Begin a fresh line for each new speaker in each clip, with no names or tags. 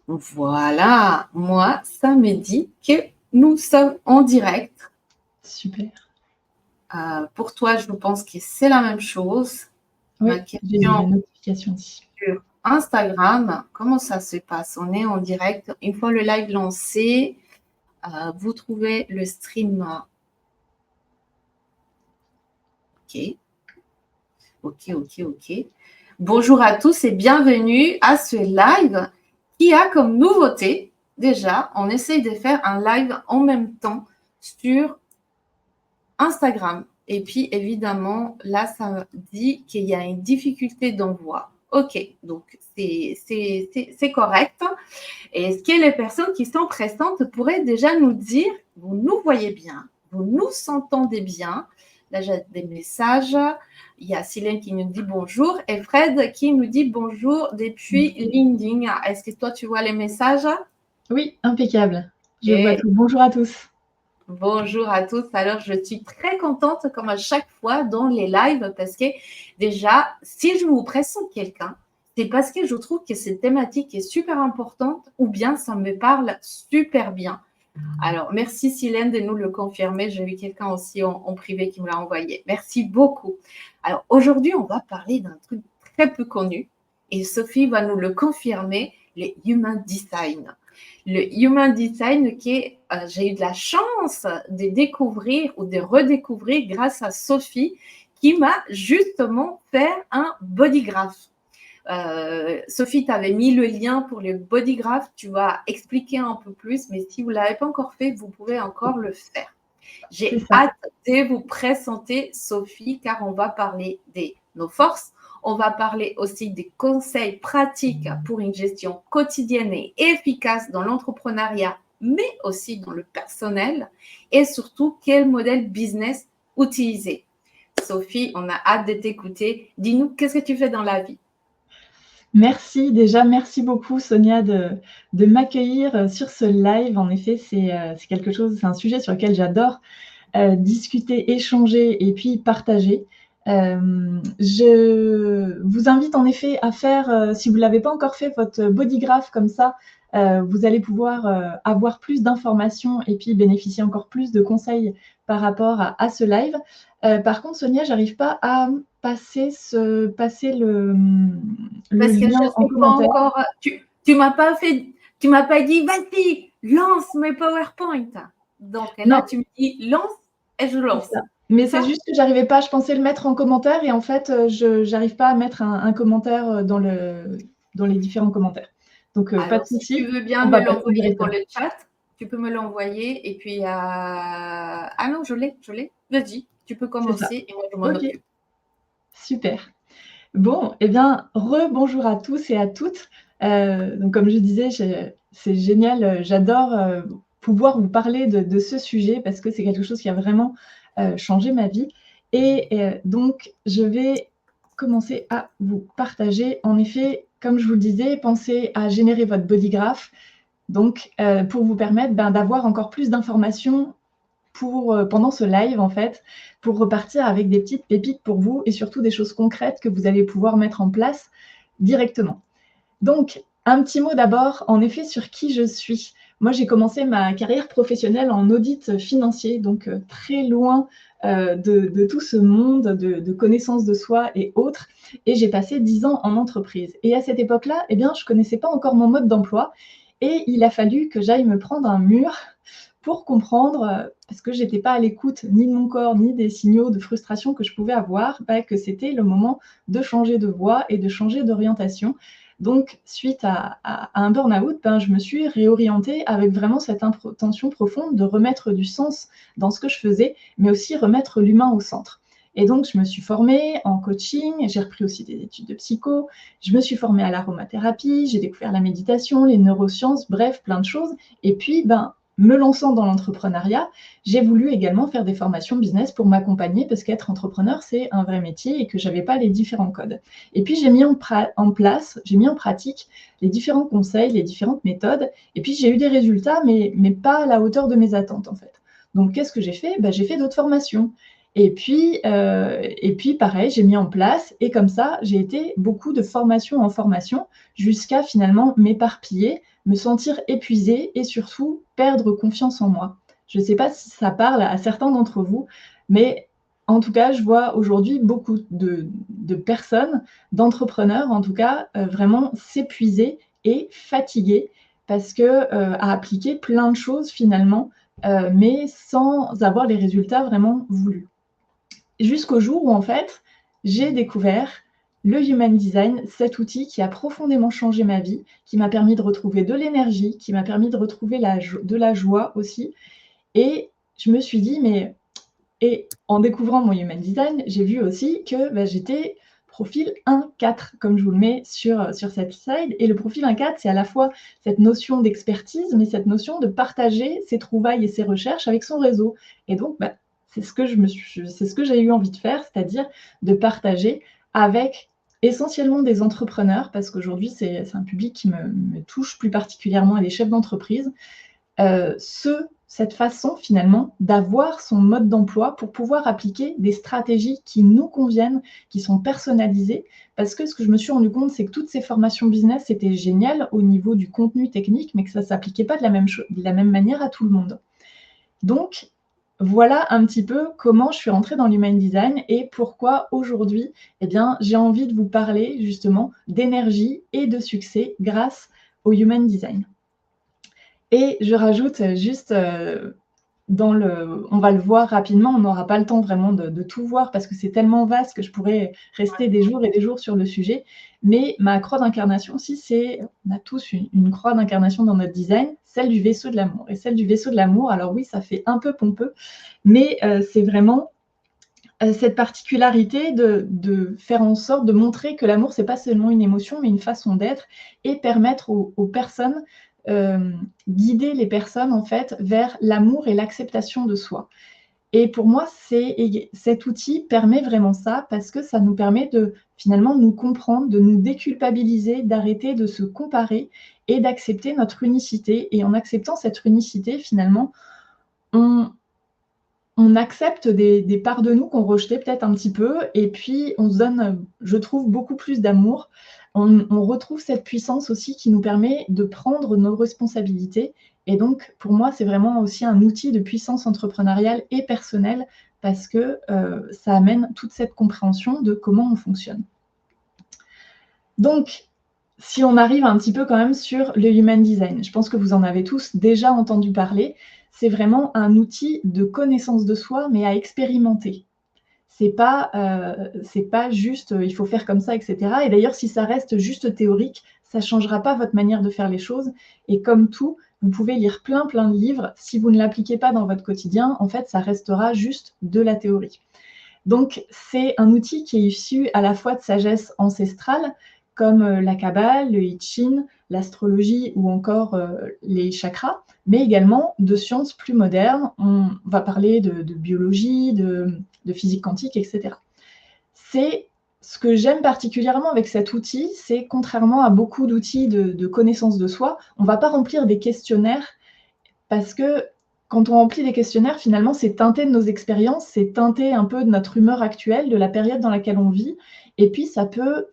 Voilà, moi, ça me dit que nous sommes en direct.
Super.
Pour toi, je pense que c'est la même chose. Ma
Oui, j'ai la
question
notification aussi.
sur Instagram, comment ça se passe? On est en direct. Une fois le live lancé, vous trouvez le stream. OK, OK. Bonjour à tous et bienvenue à ce live qui a comme nouveauté, déjà, on essaye de faire un live en même temps sur Instagram. Et puis, évidemment, là, ça dit qu'il y a une difficulté d'envoi. OK, donc c'est correct. Et est-ce que les personnes qui sont présentes pourraient déjà nous dire, vous nous voyez bien, vous nous entendez bien? Là, j'ai des messages. Il y a Céline qui nous dit bonjour et Fred qui nous dit bonjour depuis LinkedIn. Est-ce que toi, tu vois les messages?
Oui, impeccable. Je vois
Et
tout. Bonjour à tous.
bonjour à tous. Alors, je suis très contente, comme à chaque fois, dans les lives, parce que déjà, si je vous présente quelqu'un, c'est parce que je trouve que cette thématique est super importante ou bien ça me parle super bien. Alors, merci Silène de nous le confirmer. J'ai vu quelqu'un aussi en privé qui me l'a envoyé. Merci beaucoup. Alors, aujourd'hui, on va parler d'un truc très peu connu et Sophie va nous le confirmer, les Human Design. Le Human Design j'ai eu de la chance de découvrir ou de redécouvrir grâce à Sophie qui m'a justement fait un bodygraph. Sophie, tu avais mis le lien pour le bodygraph. Tu vas expliquer un peu plus, mais si vous ne l'avez pas encore fait, vous pouvez encore le faire.
C'est
J'ai
ça.
hâte de vous présenter Sophie, car on va parler de nos forces. On va parler aussi des conseils pratiques pour une gestion quotidienne et efficace dans l'entrepreneuriat, mais aussi dans le personnel. Et surtout, quel modèle business utiliser. Sophie, on a hâte de t'écouter. Dis-nous, qu'est-ce que tu fais dans la vie?
Merci déjà, merci beaucoup Sonia de m'accueillir sur ce live. En effet, c'est quelque chose, c'est un sujet sur lequel j'adore discuter, échanger et puis partager. Je vous invite en effet à faire, si vous ne l'avez pas encore fait, votre bodygraph comme ça. Vous allez pouvoir avoir plus d'informations et puis bénéficier encore plus de conseils par rapport à ce live. Par contre, Sonia, j'arrive pas à passer le
Parce que je
lien en
ne sais pas
commentaire.
encore. Tu m'as pas fait, tu m'as pas dit, vas-y, lance mes PowerPoint. Donc là,
Non,
tu me dis, lance et je
c'est
lance.
ça. Mais
C'est
c'est
ça?
juste que j'arrivais pas, je pensais le mettre en commentaire et en fait, je j'arrive pas à mettre un commentaire dans les différents commentaires. Donc, pas de
Alors, si tu
souci,
veux bien
on
me
va passer
l'envoyer dans
directement.
le chat, tu peux me l'envoyer. Et puis, ah non, je l'ai. Vas-y, tu peux
C'est ça.
commencer et moi, je m'en
OK,
occupe.
super. Bon, eh bien, rebonjour à tous et à toutes. Donc comme je disais, c'est génial, j'adore, pouvoir vous parler de ce sujet parce que c'est quelque chose qui a vraiment, changé ma vie et donc je vais commencer à vous partager. En effet, comme je vous le disais, pensez à générer votre bodygraph donc pour vous permettre, d'avoir encore plus d'informations pendant ce live, en fait, pour repartir avec des petites pépites pour vous et surtout des choses concrètes que vous allez pouvoir mettre en place directement. Donc, un petit mot d'abord, en effet, sur qui je suis. Moi, j'ai commencé ma carrière professionnelle en audit financier, donc très loin de tout ce monde de connaissance de soi et autres. Et j'ai passé 10 ans en entreprise. Et à cette époque-là, eh bien, je ne connaissais pas encore mon mode d'emploi. Et il a fallu que j'aille me prendre un mur pour comprendre, parce que j'étais pas à l'écoute ni de mon corps, ni des signaux de frustration que je pouvais avoir, que c'était le moment de changer de voie et de changer d'orientation. Donc, suite à un burn-out, je me suis réorientée avec vraiment cette intention profonde de remettre du sens dans ce que je faisais, mais aussi remettre l'humain au centre. Et donc, je me suis formée en coaching, j'ai repris aussi des études de psycho, je me suis formée à l'aromathérapie, j'ai découvert la méditation, les neurosciences, bref, plein de choses. Et puis, me lançant dans l'entrepreneuriat, j'ai voulu également faire des formations business pour m'accompagner parce qu'être entrepreneur, c'est un vrai métier et que je n'avais pas les différents codes. Et puis, j'ai mis en pratique les différents conseils, les différentes méthodes. Et puis, j'ai eu des résultats, mais pas à la hauteur de mes attentes, en fait. Donc, qu'est-ce que j'ai fait? J'ai fait d'autres formations. Et puis, pareil, j'ai mis en place et comme ça, j'ai été beaucoup de formation en formation jusqu'à finalement m'éparpiller, me sentir épuisée et surtout perdre confiance en moi. Je ne sais pas si ça parle à certains d'entre vous, mais en tout cas, je vois aujourd'hui beaucoup de personnes, d'entrepreneurs en tout cas, vraiment s'épuiser et fatiguer parce que, à appliquer plein de choses finalement, mais sans avoir les résultats vraiment voulus. Jusqu'au jour où en fait, j'ai découvert le Human Design, cet outil qui a profondément changé ma vie, qui m'a permis de retrouver de l'énergie, qui m'a permis de retrouver de la joie aussi. Et je me suis dit, et en découvrant mon Human Design, j'ai vu aussi que j'étais profil 1-4, comme je vous le mets sur cette slide. Et le profil 1-4, c'est à la fois cette notion d'expertise, mais cette notion de partager ses trouvailles et ses recherches avec son réseau. Et donc, c'est ce que j'ai eu envie de faire, c'est-à-dire de partager avec essentiellement des entrepreneurs, parce qu'aujourd'hui, c'est un public qui me touche plus particulièrement, et les chefs d'entreprise, cette façon finalement d'avoir son mode d'emploi pour pouvoir appliquer des stratégies qui nous conviennent, qui sont personnalisées. Parce que ce que je me suis rendu compte, c'est que toutes ces formations business, c'était génial au niveau du contenu technique, mais que ça ne s'appliquait pas de la même manière à tout le monde. Donc, voilà un petit peu comment je suis rentrée dans l'Human Design et pourquoi aujourd'hui, j'ai envie de vous parler justement d'énergie et de succès grâce au Human Design. Et je rajoute juste, on va le voir rapidement, on n'aura pas le temps vraiment de tout voir parce que c'est tellement vaste que je pourrais rester des jours et des jours sur le sujet. Mais ma croix d'incarnation aussi, on a tous une croix d'incarnation dans notre design, celle du vaisseau de l'amour. Et celle du vaisseau de l'amour, alors oui, ça fait un peu pompeux, mais c'est vraiment cette particularité de faire en sorte de montrer que l'amour, c'est pas seulement une émotion, mais une façon d'être et permettre aux personnes, guider les personnes en fait vers l'amour et l'acceptation de soi. Et pour moi, cet outil permet vraiment ça parce que ça nous permet de finalement nous comprendre, de nous déculpabiliser, d'arrêter de se comparer et d'accepter notre unicité. Et en acceptant cette unicité, finalement, on accepte des parts de nous qu'on rejetait peut-être un petit peu et puis on se donne, je trouve, beaucoup plus d'amour. On retrouve cette puissance aussi qui nous permet de prendre nos responsabilités et donc pour moi, c'est vraiment aussi un outil de puissance entrepreneuriale et personnelle parce que, ça amène toute cette compréhension de comment on fonctionne. Donc, si on arrive un petit peu quand même sur le Human Design, je pense que vous en avez tous déjà entendu parler. C'est vraiment un outil de connaissance de soi, mais à expérimenter. C'est pas juste, il faut faire comme ça, et cetera. Et d'ailleurs, si ça reste juste théorique, ça changera pas votre manière de faire les choses. Et comme tout, vous pouvez lire plein de livres. Si vous ne l'appliquez pas dans votre quotidien, en fait, ça restera juste de la théorie. Donc, c'est un outil qui est issu à la fois de sagesse ancestrale, comme la Kabbale, le I Ching, l'astrologie ou encore les chakras, mais également de sciences plus modernes. On va parler de biologie, de physique quantique, etc. C'est ce que j'aime particulièrement avec cet outil, c'est contrairement à beaucoup d'outils de connaissance de soi, on ne va pas remplir des questionnaires parce que quand on remplit des questionnaires, finalement, c'est teinté de nos expériences, c'est teinté un peu de notre humeur actuelle, de la période dans laquelle on vit, et puis ça peut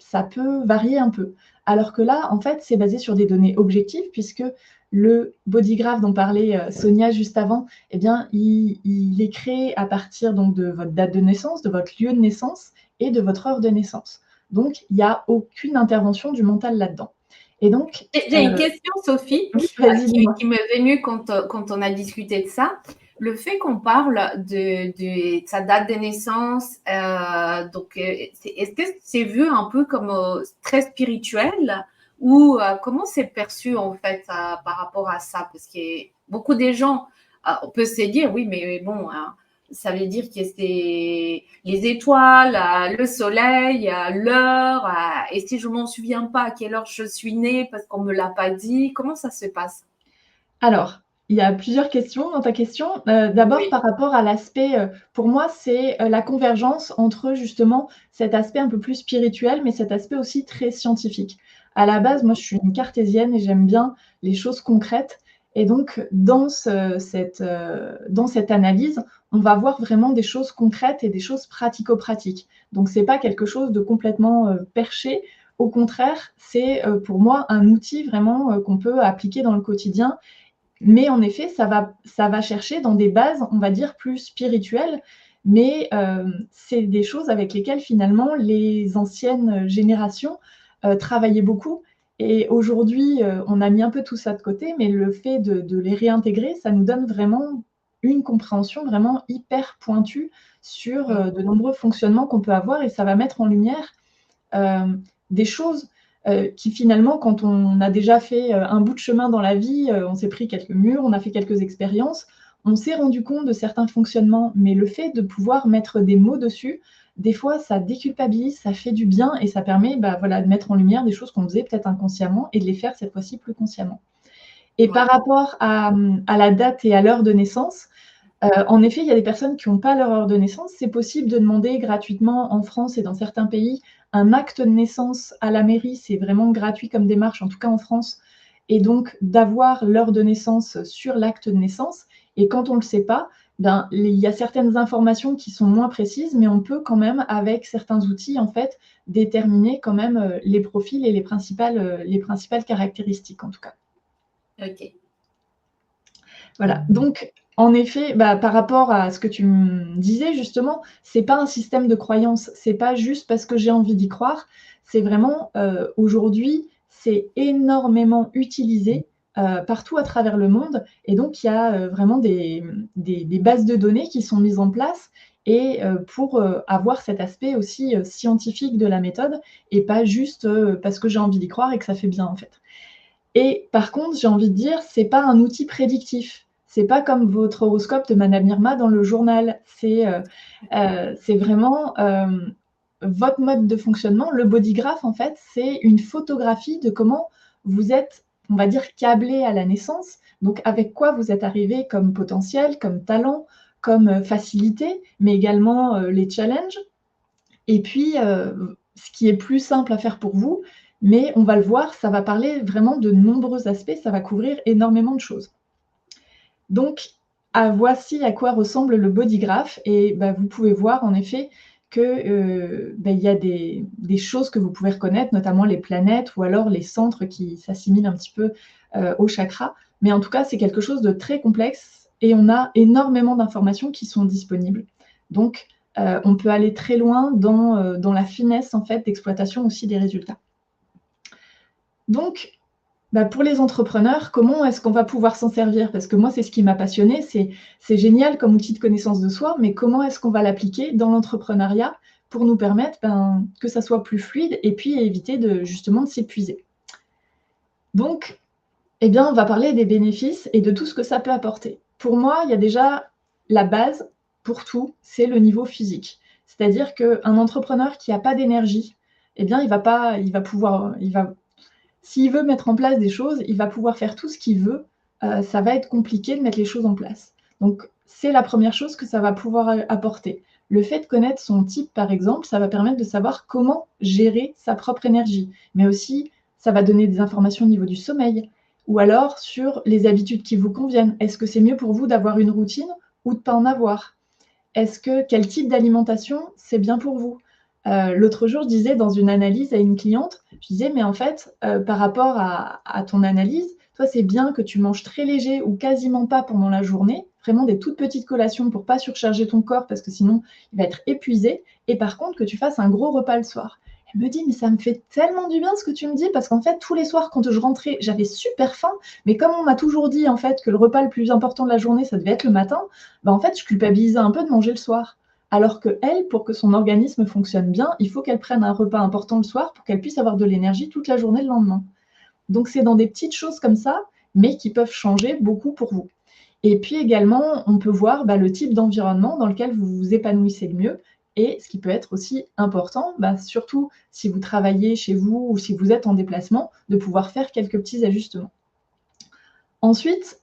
varier un peu. Alors que là, en fait, c'est basé sur des données objectives, puisque le bodygraph dont parlait Sonia juste avant, il est créé à partir donc de votre date de naissance, de votre lieu de naissance et de votre heure de naissance. Donc, il n'y a aucune intervention du mental là-dedans. Et donc,
j'ai une question, Sophie, qui m'est venue quand on a discuté de ça. Le fait qu'on parle de sa date de naissance, est-ce que c'est vu un peu comme très spirituel ou comment c'est perçu en fait par rapport à ça? Parce que beaucoup de gens, on peut se dire, oui, mais bon, ça veut dire que c'est les étoiles, le soleil, l'heure. Et si je ne m'en souviens pas à quelle heure je suis née parce qu'on ne me l'a pas dit, comment ça se passe?
Alors, il y a plusieurs questions dans ta question. D'abord,
Oui.
par rapport à l'aspect, pour moi, c'est la convergence entre justement cet aspect un peu plus spirituel, mais cet aspect aussi très scientifique. À la base, moi, je suis une cartésienne et j'aime bien les choses concrètes. Et donc, dans cette analyse, on va voir vraiment des choses concrètes et des choses pratico-pratiques. Donc, c'est pas quelque chose de complètement perché. Au contraire, c'est pour moi un outil vraiment qu'on peut appliquer dans le quotidien. Mais en effet, ça va chercher dans des bases, on va dire, plus spirituelles, mais c'est des choses avec lesquelles finalement les anciennes générations travaillaient beaucoup. Et aujourd'hui, on a mis un peu tout ça de côté, mais le fait de les réintégrer, ça nous donne vraiment une compréhension vraiment hyper pointue sur de nombreux fonctionnements qu'on peut avoir, et ça va mettre en lumière des choses qui finalement, quand on a déjà fait un bout de chemin dans la vie, on s'est pris quelques murs, on a fait quelques expériences, on s'est rendu compte de certains fonctionnements, mais le fait de pouvoir mettre des mots dessus, des fois, ça déculpabilise, ça fait du bien et ça permet voilà, de mettre en lumière des choses qu'on faisait peut-être inconsciemment et de les faire cette fois-ci plus consciemment. Et par rapport à la date et à l'heure de naissance, en effet, il y a des personnes qui n'ont pas leur heure de naissance. C'est possible de demander gratuitement en France et dans certains pays un acte de naissance à la mairie. C'est vraiment gratuit comme démarche, en tout cas en France. Et donc, d'avoir l'heure de naissance sur l'acte de naissance. Et quand on ne le sait pas, il y a certaines informations qui sont moins précises, mais on peut quand même, avec certains outils, en fait, déterminer quand même les profils et les principales caractéristiques, en tout cas.
Ok.
Voilà, donc en effet, par rapport à ce que tu me disais justement, c'est pas un système de croyance, c'est pas juste parce que j'ai envie d'y croire, c'est vraiment, aujourd'hui, c'est énormément utilisé, partout à travers le monde, et donc il y a, vraiment des bases de données qui sont mises en place et pour, avoir cet aspect aussi, scientifique de la méthode et pas juste, parce que j'ai envie d'y croire et que ça fait bien, en fait. Et par contre, j'ai envie de dire, c'est pas un outil prédictif. C'est pas comme votre horoscope de Madame Irma dans le journal. C'est vraiment, votre mode de fonctionnement. Le bodygraph, en fait, c'est une photographie de comment vous êtes, on va dire, câblé à la naissance. Donc avec quoi vous êtes arrivé comme potentiel, comme talent, comme, facilité, mais également, les challenges. Et puis, ce qui est plus simple à faire pour vous, mais on va le voir, ça va parler vraiment de nombreux aspects, ça va couvrir énormément de choses. Donc, voici à quoi ressemble le bodygraph et vous pouvez voir en effet que, il y a des choses que vous pouvez reconnaître, notamment les planètes ou alors les centres qui s'assimilent un petit peu, aux chakras. Mais en tout cas, c'est quelque chose de très complexe et on a énormément d'informations qui sont disponibles. Donc, on peut aller très loin dans la finesse en fait d'exploitation aussi des résultats. Donc, pour les entrepreneurs, comment est-ce qu'on va pouvoir s'en servir? Parce que moi, c'est ce qui m'a passionnée, c'est génial comme outil de connaissance de soi, mais comment est-ce qu'on va l'appliquer dans l'entrepreneuriat pour nous permettre, que ça soit plus fluide et puis éviter justement de s'épuiser? Donc, on va parler des bénéfices et de tout ce que ça peut apporter. Pour moi, il y a déjà la base pour tout, c'est le niveau physique. C'est-à-dire qu'un entrepreneur qui a pas d'énergie, il va pouvoir, s'il veut mettre en place des choses, il va pouvoir faire tout ce qu'il veut, ça va être compliqué de mettre les choses en place. Donc c'est la première chose que ça va pouvoir apporter. Le fait de connaître son type, par exemple, ça va permettre de savoir comment gérer sa propre énergie, mais aussi ça va donner des informations au niveau du sommeil ou alors sur les habitudes qui vous conviennent. Est-ce que c'est mieux pour vous d'avoir une routine ou de pas en avoir? Quel type d'alimentation, c'est bien pour vous? L'autre jour, je disais dans une analyse à une cliente, je disais: «Mais en fait, par rapport à ton analyse, toi, c'est bien que tu manges très léger ou quasiment pas pendant la journée, vraiment des toutes petites collations pour pas surcharger ton corps parce que sinon il va être épuisé et par contre que tu fasses un gros repas le soir». Elle me dit: «Mais ça me fait tellement du bien ce que tu me dis parce qu'en fait, tous les soirs quand je rentrais, j'avais super faim, mais comme on m'a toujours dit en fait que le repas le plus important de la journée, ça devait être le matin, en fait, je culpabilisais un peu de manger le soir». Alors qu'elle, pour que son organisme fonctionne bien, il faut qu'elle prenne un repas important le soir pour qu'elle puisse avoir de l'énergie toute la journée le lendemain. Donc c'est dans des petites choses comme ça, mais qui peuvent changer beaucoup pour vous. Et puis également, on peut voir le type d'environnement dans lequel vous vous épanouissez le mieux et ce qui peut être aussi important, surtout si vous travaillez chez vous ou si vous êtes en déplacement, de pouvoir faire quelques petits ajustements. Ensuite,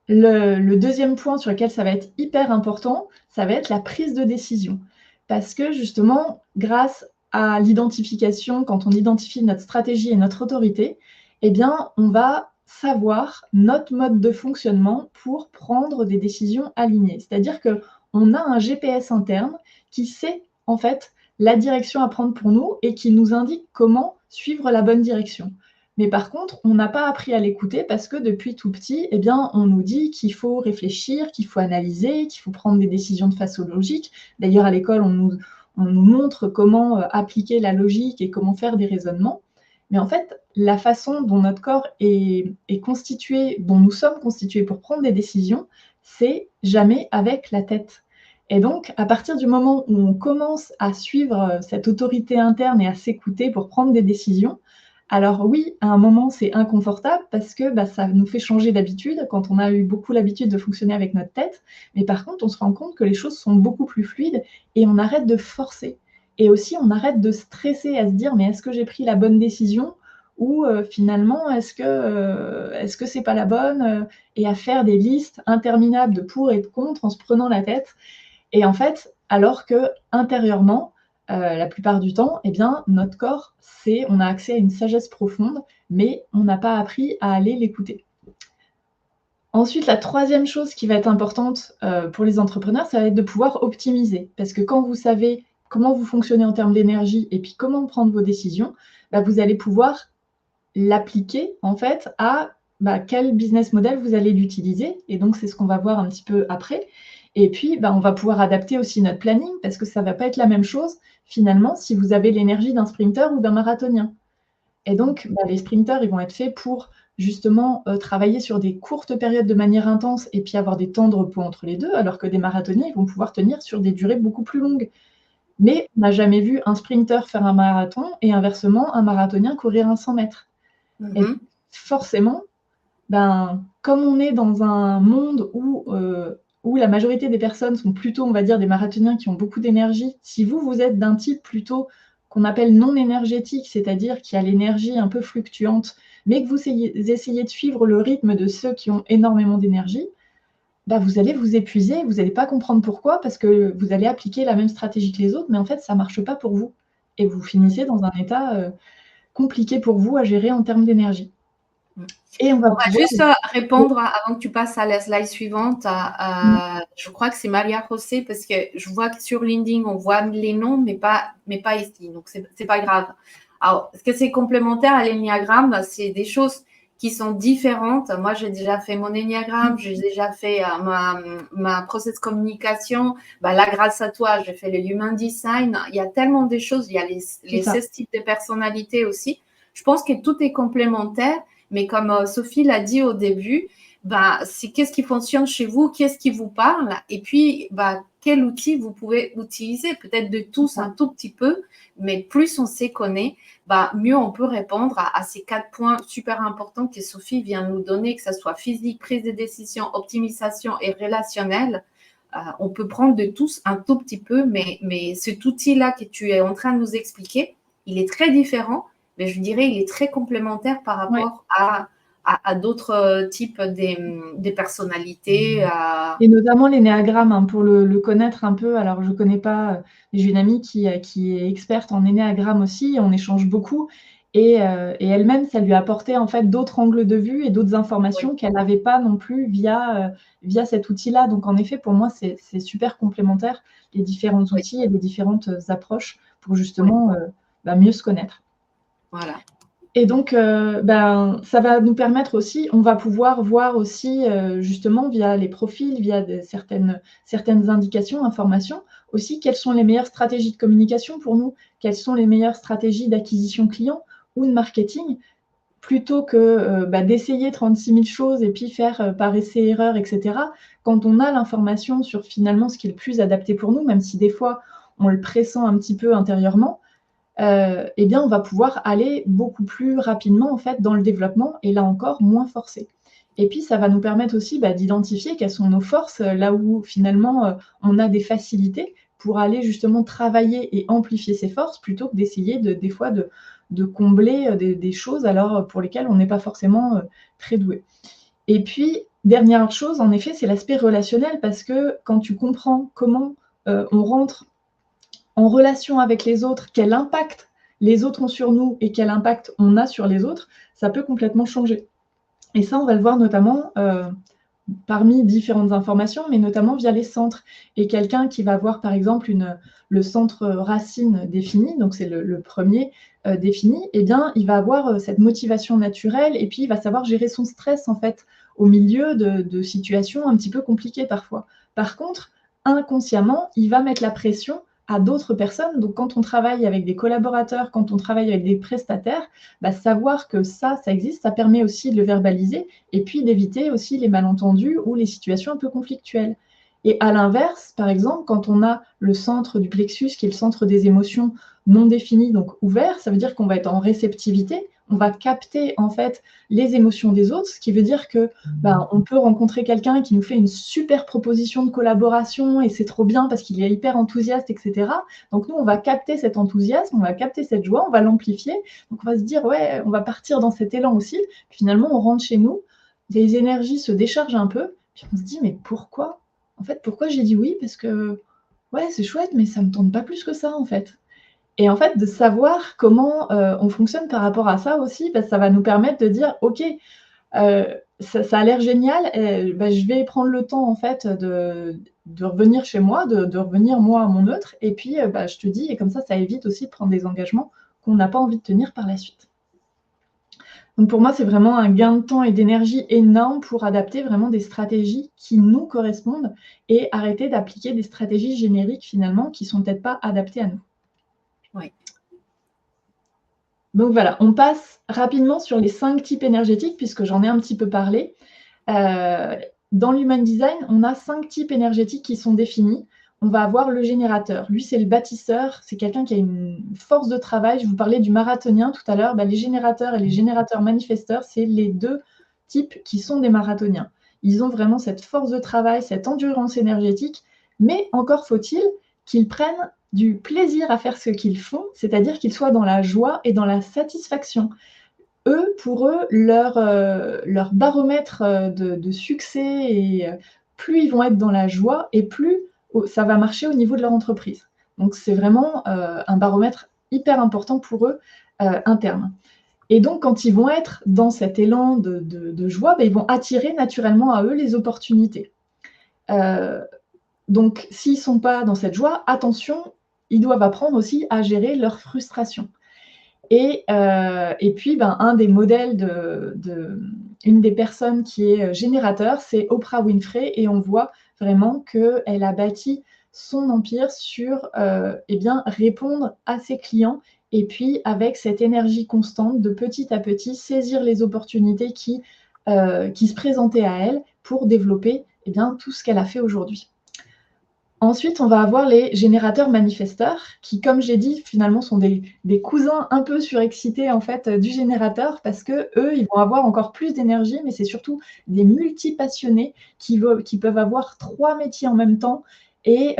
le deuxième point sur lequel ça va être hyper important, ça va être la prise de décision. Parce que justement, grâce à l'identification, quand on identifie notre stratégie et notre autorité, on va savoir notre mode de fonctionnement pour prendre des décisions alignées. C'est-à-dire qu'on a un GPS interne qui sait, en fait, la direction à prendre pour nous et qui nous indique comment suivre la bonne direction. Mais par contre, on n'a pas appris à l'écouter parce que depuis tout petit, eh bien, on nous dit qu'il faut réfléchir, qu'il faut analyser, qu'il faut prendre des décisions de façon logique. D'ailleurs, à l'école, on nous montre comment appliquer la logique et comment faire des raisonnements. Mais en fait, la façon dont notre corps est constitué, dont nous sommes constitués pour prendre des décisions, c'est jamais avec la tête. Et donc, à partir du moment où on commence à suivre cette autorité interne et à s'écouter pour prendre des décisions, alors oui, à un moment, c'est inconfortable parce que ça nous fait changer d'habitude quand on a eu beaucoup l'habitude de fonctionner avec notre tête. Mais par contre, on se rend compte que les choses sont beaucoup plus fluides et on arrête de forcer. Et aussi, on arrête de stresser à se dire: «Mais est-ce que j'ai pris la bonne décision?» ou finalement, est-ce que c'est pas la bonne?» Et à faire des listes interminables de pour et de contre en se prenant la tête. Et en fait, alors qu'intérieurement, la plupart du temps, eh bien, notre corps, on a accès à une sagesse profonde, mais on n'a pas appris à aller l'écouter. Ensuite, la troisième chose qui va être importante, pour les entrepreneurs, ça va être de pouvoir optimiser. Parce que quand vous savez comment vous fonctionnez en termes d'énergie et puis comment prendre vos décisions, vous allez pouvoir l'appliquer en fait à quel business model vous allez l'utiliser. Et donc, c'est ce qu'on va voir un petit peu après. Et puis, on va pouvoir adapter aussi notre planning parce que ça ne va pas être la même chose finalement si vous avez l'énergie d'un sprinter ou d'un marathonien. Et donc, les sprinters, ils vont être faits pour justement travailler sur des courtes périodes de manière intense et puis avoir des temps de repos entre les deux, alors que des marathoniens, ils vont pouvoir tenir sur des durées beaucoup plus longues. Mais on n'a jamais vu un sprinter faire un marathon et inversement, un marathonien courir un 100 mètres. Et forcément, comme on est dans un monde où la majorité des personnes sont plutôt, on va dire, des marathoniens qui ont beaucoup d'énergie, si vous êtes d'un type plutôt qu'on appelle non énergétique, c'est-à-dire qui a l'énergie un peu fluctuante, mais que vous essayez de suivre le rythme de ceux qui ont énormément d'énergie, vous allez vous épuiser, vous n'allez pas comprendre pourquoi, parce que vous allez appliquer la même stratégie que les autres, mais en fait, ça ne marche pas pour vous. Et vous finissez dans un état compliqué pour vous à gérer en termes d'énergie.
Et on va juste répondre avant que tu passes à la slide suivante. Je crois que c'est Maria José parce que je vois que sur LinkedIn, on voit les noms, mais pas ici. Donc, c'est pas grave. Alors, est-ce que c'est complémentaire à l'énéagramme? C'est des choses qui sont différentes. Moi, j'ai déjà fait mon énéagramme, j'ai déjà fait ma process communication. Là, grâce à toi, j'ai fait le human design. Il y a tellement de choses. Il y a les 16 types de personnalités aussi. Je pense que tout est complémentaire. Mais comme Sophie l'a dit au début, c'est qu'est-ce qui fonctionne chez vous, qu'est-ce qui vous parle, et puis quel outil vous pouvez utiliser, peut-être de tous un tout petit peu, mais plus on s'y connaît, mieux on peut répondre à ces 4 points super importants que Sophie vient nous donner, que ce soit physique, prise de décision, optimisation et relationnel. On peut prendre de tous un tout petit peu, mais cet outil-là que tu es en train de nous expliquer, il est très différent. Mais je dirais il est très complémentaire par rapport à d'autres types des personnalités.
Et notamment l'énéagramme, pour le connaître un peu. Alors, je ne connais pas, mais j'ai une amie qui est experte en énéagramme aussi, et on échange beaucoup. Et elle-même, ça lui a apporté en fait d'autres angles de vue et d'autres informations qu'elle n'avait pas non plus via cet outil-là. Donc, en effet, pour moi, c'est super complémentaire, les différents outils et les différentes approches pour justement mieux se connaître.
Voilà.
Et donc, ça va nous permettre aussi, on va pouvoir voir aussi, justement via les profils, via certaines indications, informations, aussi quelles sont les meilleures stratégies de communication pour nous, quelles sont les meilleures stratégies d'acquisition client ou de marketing, plutôt que d'essayer 36 000 choses et puis faire par essai-erreur, etc. Quand on a l'information sur finalement ce qui est le plus adapté pour nous, même si des fois on le pressent un petit peu intérieurement, on va pouvoir aller beaucoup plus rapidement en fait dans le développement et là encore moins forcé. Et puis ça va nous permettre aussi d'identifier quelles sont nos forces, là où finalement on a des facilités pour aller justement travailler et amplifier ses forces plutôt que d'essayer des fois de combler des choses alors pour lesquelles on n'est pas forcément très doué. Et puis dernière chose, en effet, c'est l'aspect relationnel parce que quand tu comprends comment on rentre en relation avec les autres, quel impact les autres ont sur nous et quel impact on a sur les autres, ça peut complètement changer. Et ça, on va le voir notamment parmi différentes informations, mais notamment via les centres. Et quelqu'un qui va avoir, par exemple, le centre racine défini, donc c'est le premier défini, eh bien, il va avoir cette motivation naturelle et puis il va savoir gérer son stress, en fait, au milieu de situations un petit peu compliquées parfois. Par contre, inconsciemment, il va mettre la pression à d'autres personnes. Donc, quand on travaille avec des collaborateurs, quand on travaille avec des prestataires, bah, savoir que ça existe, ça permet aussi de le verbaliser et puis d'éviter aussi les malentendus ou les situations un peu conflictuelles. Et à l'inverse, par exemple, quand on a le centre du plexus, qui est le centre des émotions non définies, donc ouvert, ça veut dire qu'on va être en réceptivité, on va capter en fait les émotions des autres, ce qui veut dire que on peut rencontrer quelqu'un qui nous fait une super proposition de collaboration et c'est trop bien parce qu'il est hyper enthousiaste, etc. Donc nous, on va capter cet enthousiasme, on va capter cette joie, on va l'amplifier. Donc on va se dire, ouais, on va partir dans cet élan aussi. Puis finalement, on rentre chez nous, les énergies se déchargent un peu, puis on se dit, mais pourquoi? En fait, pourquoi j'ai dit oui? Parce que, ouais, c'est chouette, mais ça me tente pas plus que ça, en fait. Et en fait, de savoir comment, on fonctionne par rapport à ça aussi, bah, ça va nous permettre de dire: «OK, ça a l'air génial et bah, je vais prendre le temps en fait de revenir chez moi, de revenir moi à mon neutre et puis, bah, je te dis» et comme ça évite aussi de prendre des engagements qu'on n'a pas envie de tenir par la suite. Donc pour moi, c'est vraiment un gain de temps et d'énergie énorme pour adapter vraiment des stratégies qui nous correspondent et arrêter d'appliquer des stratégies génériques finalement qui sont peut-être pas adaptées à nous.
Oui.
Donc voilà, on passe rapidement sur les 5 types énergétiques puisque j'en ai un petit peu parlé. Dans l'human design, on a 5 types énergétiques qui sont définis. On va avoir le générateur. Lui, c'est le bâtisseur, c'est quelqu'un qui a une force de travail. Je vous parlais du marathonien tout à l'heure. Bah, les générateurs et les générateurs manifesteurs, c'est les 2 types qui sont des marathoniens. Ils ont vraiment cette force de travail, cette endurance énergétique, mais encore faut-il qu'ils prennent du plaisir à faire ce qu'ils font, c'est-à-dire qu'ils soient dans la joie et dans la satisfaction. Eux, pour eux, leur baromètre, de succès et plus ils vont être dans la joie et plus ça va marcher au niveau de leur entreprise. Donc c'est vraiment, un baromètre hyper important pour eux, interne. Et donc quand ils vont être dans cet élan de joie, ils vont attirer naturellement à eux les opportunités. Heu, donc s'ils ne sont pas dans cette joie, attention, ils doivent apprendre aussi à gérer leur frustration. Et puis, un des modèles une des personnes qui est générateur, c'est Oprah Winfrey et on voit vraiment qu'elle a bâti son empire sur répondre à ses clients et puis avec cette énergie constante de petit à petit saisir les opportunités qui se présentaient à elle pour développer tout ce qu'elle a fait aujourd'hui. Ensuite, on va avoir les générateurs manifesteurs qui, comme j'ai dit, finalement sont des cousins un peu surexcités en fait, du générateur parce qu'eux, ils vont avoir encore plus d'énergie, mais c'est surtout des multipassionnés qui peuvent avoir 3 métiers en même temps et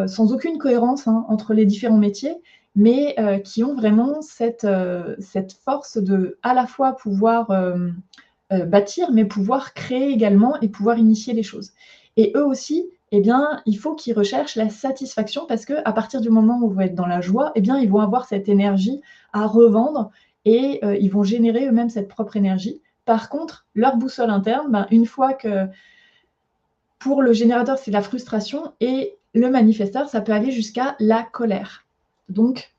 sans aucune cohérence, hein, entre les différents métiers, mais qui ont vraiment cette force de, à la fois pouvoir, bâtir, mais pouvoir créer également et pouvoir initier les choses. Et eux aussi, il faut qu'ils recherchent la satisfaction parce qu'à partir du moment où ils vont être dans la joie, ils vont avoir cette énergie à revendre et ils vont générer eux-mêmes cette propre énergie. Par contre, leur boussole interne, une fois que pour le générateur, c'est la frustration et le manifesteur, ça peut aller jusqu'à la colère. Donc,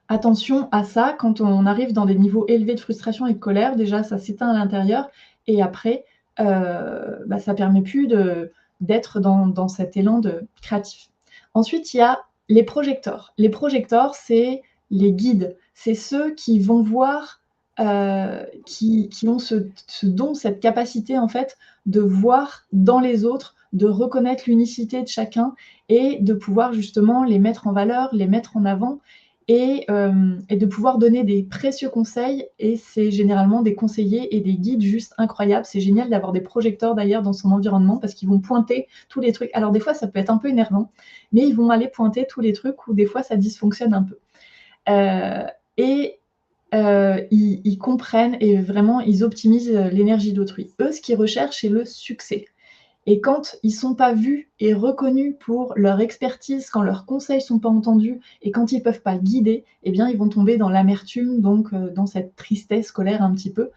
attention à ça, quand on arrive dans des niveaux élevés de frustration et de colère, déjà ça s'éteint à l'intérieur et après, ça permet plus d'être dans cet élan de créatif. Ensuite, il y a les projecteurs. Les projecteurs, c'est les guides. C'est ceux qui vont voir, qui ont ce don, cette capacité en fait de voir dans les autres, de reconnaître l'unicité de chacun et de pouvoir justement les mettre en valeur, les mettre en avant et de pouvoir donner des précieux conseils et c'est généralement des conseillers et des guides juste incroyables. C'est génial d'avoir des projecteurs d'ailleurs dans son environnement parce qu'ils vont pointer tous les trucs. Alors des fois, ça peut être un peu énervant, mais ils vont aller pointer tous les trucs où des fois ça dysfonctionne un peu. Et ils comprennent et vraiment ils optimisent, l'énergie d'autrui. Eux, ce qu'ils recherchent, c'est le succès. Et quand ils ne sont pas vus et reconnus pour leur expertise, quand leurs conseils ne sont pas entendus et quand ils ne peuvent pas guider, ils vont tomber dans l'amertume, donc dans cette tristesse, colère un petit peu.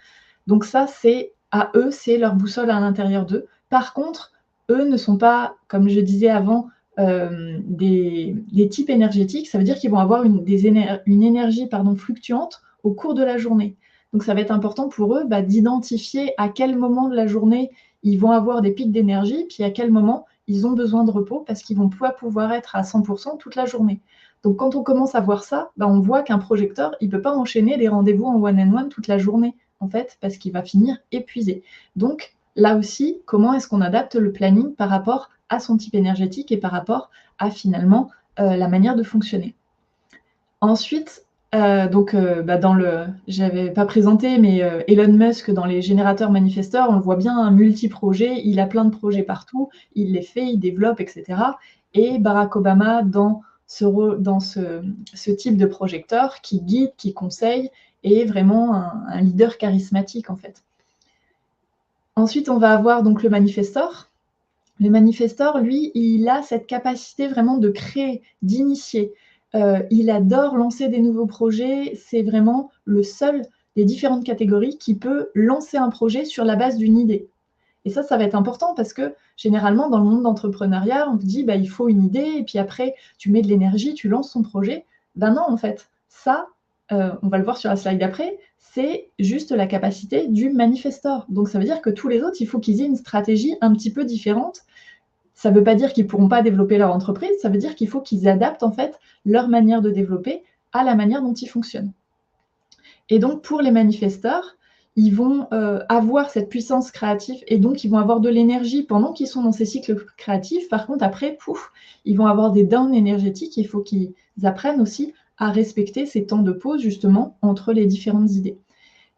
Donc ça, c'est à eux, c'est leur boussole à l'intérieur d'eux. Par contre, eux ne sont pas, comme je disais avant, des types énergétiques. Ça veut dire qu'ils vont avoir une énergie fluctuante au cours de la journée. Donc ça va être important pour eux d'identifier à quel moment de la journée ils vont avoir des pics d'énergie, puis à quel moment ils ont besoin de repos, parce qu'ils vont pas pouvoir être à 100% toute la journée. Donc quand on commence à voir ça, on voit qu'un projecteur, il ne peut pas enchaîner des rendez-vous en one-on-one toute la journée, en fait, parce qu'il va finir épuisé. Donc là aussi, comment est-ce qu'on adapte le planning par rapport à son type énergétique et par rapport à finalement la manière de fonctionner. Ensuite, j'avais pas présenté, mais Elon Musk, dans les générateurs manifesteurs, on le voit bien, un multi-projet, il a plein de projets partout, il les fait, il développe, etc. Et Barack Obama, dans ce type de projecteur, qui guide, qui conseille, est vraiment un leader charismatique, en fait. Ensuite, on va avoir donc le manifestor. Le manifestor, lui, il a cette capacité vraiment de créer, d'initier. Il adore lancer des nouveaux projets. C'est vraiment le seul des différentes catégories qui peut lancer un projet sur la base d'une idée. Et ça va être important parce que généralement, dans le monde d'entrepreneuriat, on te dit il faut une idée et puis après, tu mets de l'énergie, tu lances ton projet. Non, en fait, ça, on va le voir sur la slide d'après, c'est juste la capacité du manifestor. Donc, ça veut dire que tous les autres, il faut qu'ils aient une stratégie un petit peu différente. Ça ne veut pas dire qu'ils ne pourront pas développer leur entreprise, ça veut dire qu'il faut qu'ils adaptent en fait leur manière de développer à la manière dont ils fonctionnent. Et donc, pour les manifesteurs, ils vont avoir cette puissance créative et donc ils vont avoir de l'énergie pendant qu'ils sont dans ces cycles créatifs. Par contre, après, pouf, ils vont avoir des downs énergétiques. Il faut qu'ils apprennent aussi à respecter ces temps de pause justement entre les différentes idées.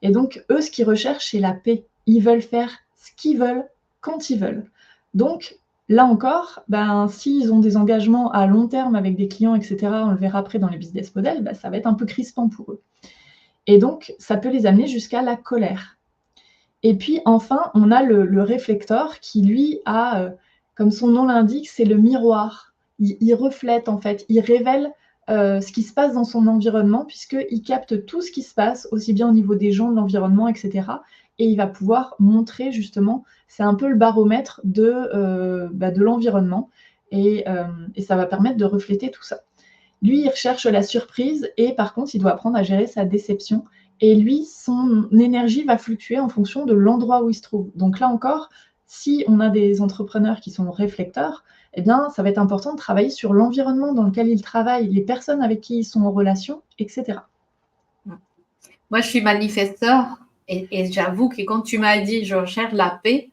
Et donc, eux, ce qu'ils recherchent, c'est la paix. Ils veulent faire ce qu'ils veulent quand ils veulent. Donc, là encore, s'ils ont des engagements à long terme avec des clients, etc., on le verra après dans les business models, ça va être un peu crispant pour eux. Et donc, ça peut les amener jusqu'à la colère. Et puis, enfin, on a le réflecteur qui, lui, a, comme son nom l'indique, c'est le miroir. Il reflète, en fait, il révèle ce qui se passe dans son environnement, puisqu'il capte tout ce qui se passe, aussi bien au niveau des gens, de l'environnement, etc. Et il va pouvoir montrer, justement, c'est un peu le baromètre de l'environnement. Et ça va permettre de refléter tout ça. Lui, il recherche la surprise et par contre, il doit apprendre à gérer sa déception. Et lui, son énergie va fluctuer en fonction de l'endroit où il se trouve. Donc là encore, si on a des entrepreneurs qui sont réflecteurs, ça va être important de travailler sur l'environnement dans lequel ils travaillent, les personnes avec qui ils sont en relation, etc.
Moi, je suis manifesteur et j'avoue que quand tu m'as dit je recherche la paix,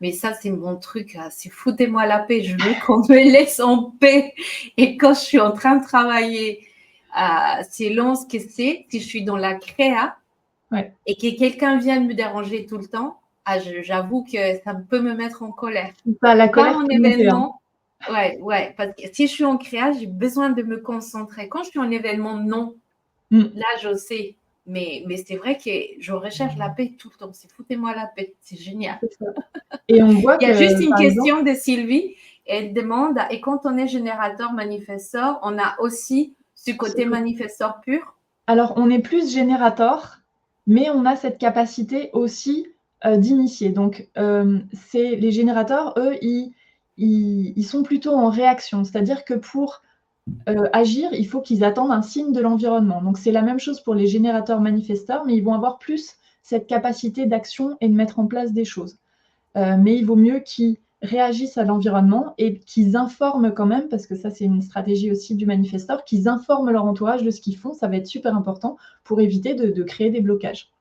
mais ça, c'est mon truc. C'est foutez-moi la paix. Je veux qu'on me laisse en paix. Et quand je suis en train de travailler, selon ce que c'est, si je suis dans la créa et que quelqu'un vient me déranger tout le temps, j'avoue que ça peut me mettre en colère.
La colère,
en événement. Ouais, parce que si je suis en créa, j'ai besoin de me concentrer. Quand je suis en événement, non. Là, je sais. Mais c'est vrai que je recherche la paix tout le temps. C'est foutez-moi la paix. C'est génial.
Et on voit
Il y a juste une question de Sylvie. Elle demande, et quand on est générateur manifesteur, on a aussi ce côté manifesteur pur?
Alors, on est plus générateur, mais on a cette capacité aussi d'initier. Donc, les générateurs, eux, ils sont plutôt en réaction. C'est-à-dire que pour agir, il faut qu'ils attendent un signe de l'environnement. Donc, c'est la même chose pour les générateurs manifesteurs, mais ils vont avoir plus cette capacité d'action et de mettre en place des choses. Mais il vaut mieux qu'ils réagissent à l'environnement et qu'ils informent quand même, parce que ça, c'est une stratégie aussi du manifesteur, qu'ils informent leur entourage de ce qu'ils font. Ça va être super important pour éviter de créer des blocages.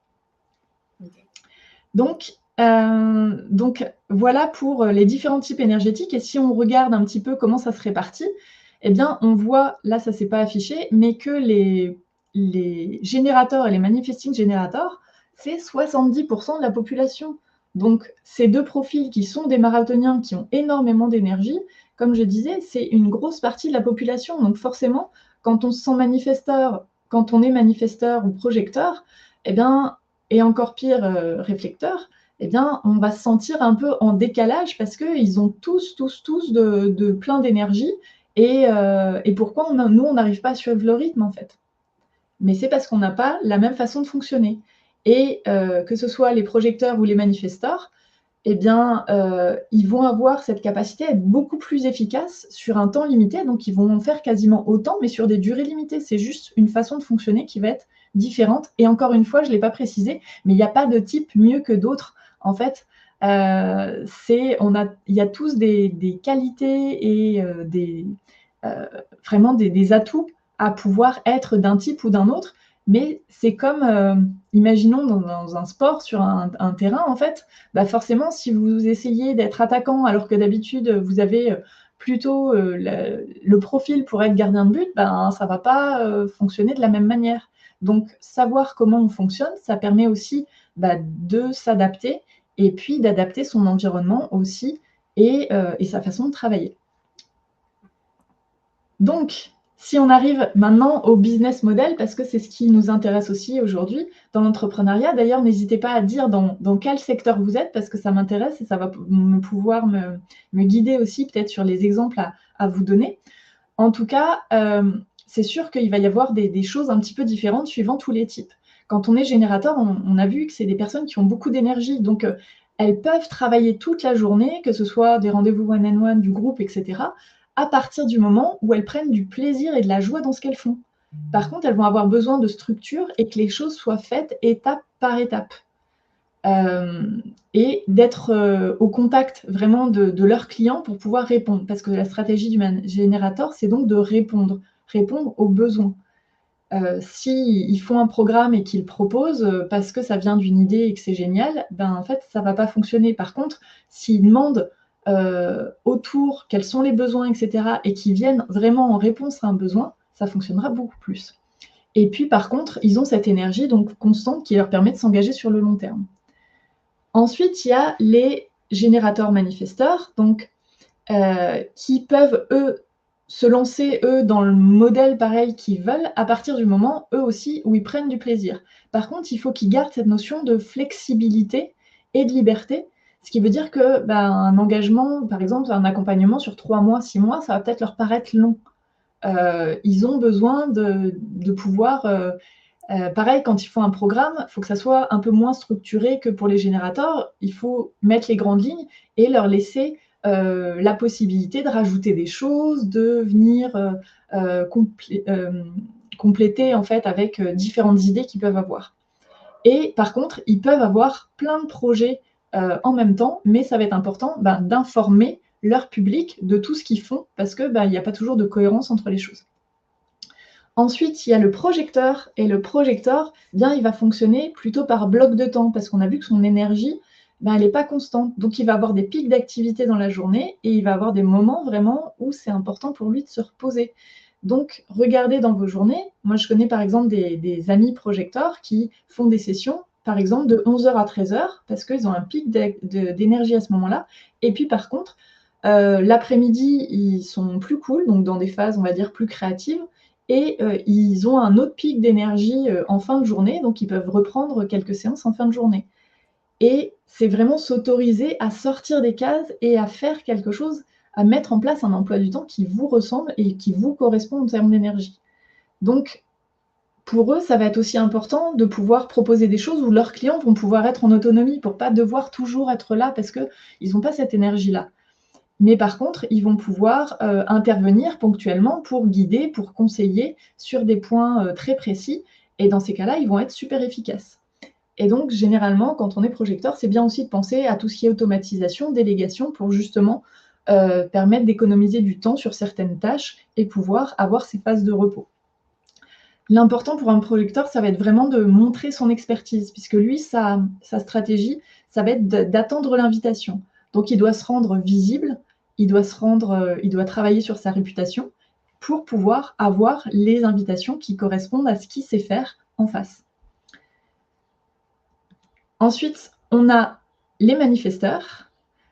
Okay. Donc, voilà pour les différents types énergétiques. Et si on regarde un petit peu comment ça se répartit, on voit, là, ça ne s'est pas affiché, mais que les générateurs et les manifesting générateurs, c'est 70% de la population. Donc, ces deux profils qui sont des marathoniens, qui ont énormément d'énergie, comme je disais, c'est une grosse partie de la population. Donc, forcément, quand on se sent manifesteur, quand on est manifesteur ou projecteur, et encore pire, réflecteur, on va se sentir un peu en décalage parce qu'ils ont tous de plein d'énergie. Et pourquoi nous, on n'arrive pas à suivre le rythme, en fait? Mais c'est parce qu'on n'a pas la même façon de fonctionner. Et que ce soit les projecteurs ou les manifesteurs, eh bien, ils vont avoir cette capacité à être beaucoup plus efficaces sur un temps limité. Donc, ils vont en faire quasiment autant, mais sur des durées limitées. C'est juste une façon de fonctionner qui va être différente. Et encore une fois, je ne l'ai pas précisé, mais il n'y a pas de type mieux que d'autres. En fait, il y a tous des qualités et vraiment des atouts à pouvoir être d'un type ou d'un autre. Mais c'est comme, imaginons dans un sport, sur un terrain, en fait, bah forcément, si vous essayez d'être attaquant alors que d'habitude, vous avez plutôt le profil pour être gardien de but, ben, ça ne va pas fonctionner de la même manière. Donc, savoir comment on fonctionne, ça permet aussi de s'adapter et puis d'adapter son environnement aussi et sa façon de travailler. Donc, si on arrive maintenant au business model, parce que c'est ce qui nous intéresse aussi aujourd'hui dans l'entrepreneuriat. D'ailleurs, n'hésitez pas à dire dans quel secteur vous êtes, parce que ça m'intéresse et ça va pouvoir me guider aussi peut-être sur les exemples à vous donner. En tout cas, c'est sûr qu'il va y avoir des choses un petit peu différentes suivant tous les types. Quand on est générateur, on a vu que c'est des personnes qui ont beaucoup d'énergie. Donc, elles peuvent travailler toute la journée, que ce soit des rendez-vous one-on-one, du groupe, etc., à partir du moment où elles prennent du plaisir et de la joie dans ce qu'elles font. Par contre, elles vont avoir besoin de structure et que les choses soient faites étape par étape. Et d'être au contact vraiment de leurs clients pour pouvoir répondre. Parce que la stratégie du générateur, c'est donc de répondre aux besoins. S'ils font un programme et qu'ils proposent parce que ça vient d'une idée et que c'est génial, en fait, ça ne va pas fonctionner. Par contre, s'ils demandent autour quels sont les besoins, etc., et qu'ils viennent vraiment en réponse à un besoin, ça fonctionnera beaucoup plus. Et puis, par contre, ils ont cette énergie donc constante qui leur permet de s'engager sur le long terme. Ensuite, il y a les générateurs manifesteurs, donc qui peuvent, eux, se lancer, eux, dans le modèle pareil qu'ils veulent, à partir du moment, eux aussi, où ils prennent du plaisir. Par contre, il faut qu'ils gardent cette notion de flexibilité et de liberté, ce qui veut dire que un engagement, par exemple, un accompagnement sur 3 mois, 6 mois, ça va peut-être leur paraître long. Ils ont besoin de pouvoir... pareil, quand ils font un programme, il faut que ça soit un peu moins structuré que pour les générateurs. Il faut mettre les grandes lignes et leur laisser la possibilité de rajouter des choses, de venir compléter en fait avec différentes idées qu'ils peuvent avoir. Et par contre, ils peuvent avoir plein de projets en même temps, mais ça va être important d'informer leur public de tout ce qu'ils font parce qu'il n'y a pas toujours de cohérence entre les choses. Ensuite, il y a le projecteur, et le projecteur, il va fonctionner plutôt par bloc de temps, parce qu'on a vu que son énergie, elle n'est pas constante. Donc, il va avoir des pics d'activité dans la journée, et il va avoir des moments vraiment où c'est important pour lui de se reposer. Donc, regardez dans vos journées. Moi, je connais par exemple des amis projecteurs qui font des sessions, par exemple, de 11h à 13h, parce qu'ils ont un pic d'énergie à ce moment-là. Et puis, par contre, l'après-midi, ils sont plus cool, donc dans des phases, on va dire, plus créatives. Et ils ont un autre pic d'énergie en fin de journée, donc ils peuvent reprendre quelques séances en fin de journée. Et c'est vraiment s'autoriser à sortir des cases et à faire quelque chose, à mettre en place un emploi du temps qui vous ressemble et qui vous correspond en termes d'énergie. Donc, pour eux, ça va être aussi important de pouvoir proposer des choses où leurs clients vont pouvoir être en autonomie pour ne pas devoir toujours être là parce qu'ils n'ont pas cette énergie-là. Mais par contre, ils vont pouvoir intervenir ponctuellement pour guider, pour conseiller sur des points très précis. Et dans ces cas-là, ils vont être super efficaces. Et donc, généralement, quand on est projecteur, c'est bien aussi de penser à tout ce qui est automatisation, délégation, pour justement permettre d'économiser du temps sur certaines tâches et pouvoir avoir ces phases de repos. L'important pour un projecteur, ça va être vraiment de montrer son expertise, puisque lui, sa stratégie, ça va être d'attendre l'invitation. Donc, il doit se rendre visible, il doit travailler sur sa réputation pour pouvoir avoir les invitations qui correspondent à ce qu'il sait faire en face. Ensuite, on a les manifesteurs.